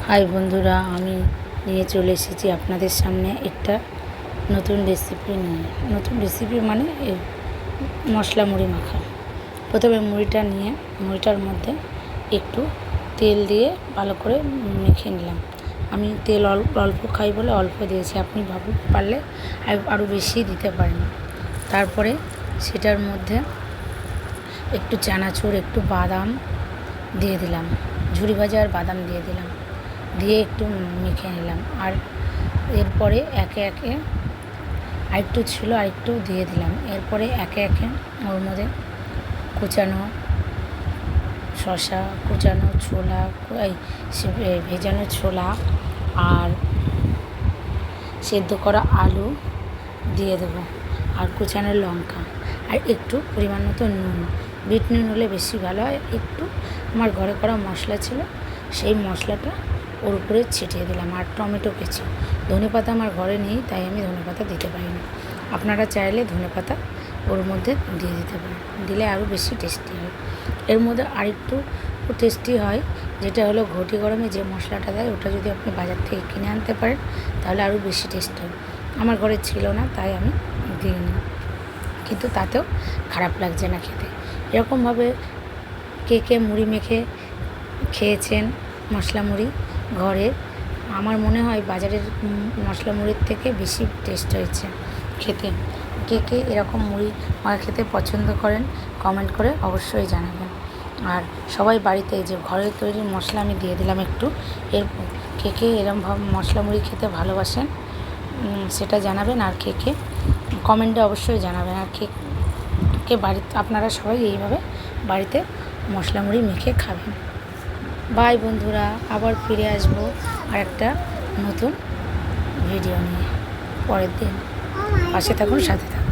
High বন্ধুরা, আমি নিয়ে চলে এসেছি আপনাদের সামনে একটা নতুন রেসিপি মানে এই মশলা মুড়ি মাখা। প্রথমে মুড়িটা নিয়ে মুড়িটার মধ্যে একটু তেল দিয়ে ভালো করে মেখে নিলাম। আমি তেল অল্প খাই বলে অল্প দিয়েছি, আপনি পারলে আরও বেশি দিতে পারেন। তারপরে সেটার মধ্যে একটু চানাচুর, একটু বাদাম দিয়ে দিলাম, ঝুরি ভাজা আর বাদাম দিয়ে দিলাম, দিয়ে একটু মেখে নিলাম। আর এরপরে একে একে আরেকটু ছিল, আরেকটু দিয়ে দিলাম। এরপরে একে একে ওর মধ্যে কুচানো শসা, কুচানো ছোলা, ভেজানো ছোলা আর সেদ্ধ করা আলু দিয়ে দেবো, আর কুচানো লঙ্কা, আর একটু পরিমাণ মতো নুন। বিট নুন হলে বেশি ভালো হয়। একটু আমার ঘরে করা মশলা ছিল, সেই মশলাটা ওর উপরে ছিটিয়ে দিলাম। আর টমেটো কেচি, ধনেপাতা আমার ঘরে নেই তাই আমি ধনেপাতা দিতে পারিনি। আপনারা চাইলে ধনেপাতা ওর মধ্যে দিয়ে দিতে পারেন, দিলে আরও বেশি টেস্টি হয়। এর মধ্যে আরেকটু টেস্টি হয়, যেটা হলো ঘটি গরমে যে মশলাটা দেয়, ওটা যদি আপনি বাজার থেকে কিনে আনতে পারেন তাহলে আরও বেশি টেস্টি হয়। আমার ঘরে ছিল না তাই আমি দিইনি, কিন্তু তাতেও খারাপ লাগছে না খেতে। এরকমভাবে কে মুড়ি মেখে খেয়েছেন মশলা মুড়ি ঘরে? আমার মনে হয় বাজারের মশলা মুড়ির থেকে বেশি টেস্ট হয়েছে খেতে। কে এরকম মুড়ি মাখা খেতে পছন্দ করেন কমেন্ট করে অবশ্যই জানাবেন। আর সবাই বাড়িতে যে ঘরের তৈরি মশলা আমি দিয়ে দিলাম একটু, এর কে এরকমভাবে মশলা মুড়ি খেতে ভালোবাসেন সেটা জানাবেন। আর কে কমেন্টে অবশ্যই জানাবেন। আর কে বাড়িতে আপনারা সবাই এইভাবে বাড়িতে মশলা মুড়ি মেখে খাবেন। বাই বন্ধুরা, আবার ফিরে আসবো আর একটা নতুন ভিডিও নিয়ে পরের দিন। পাশে থাকুন, সাথে থাকুন।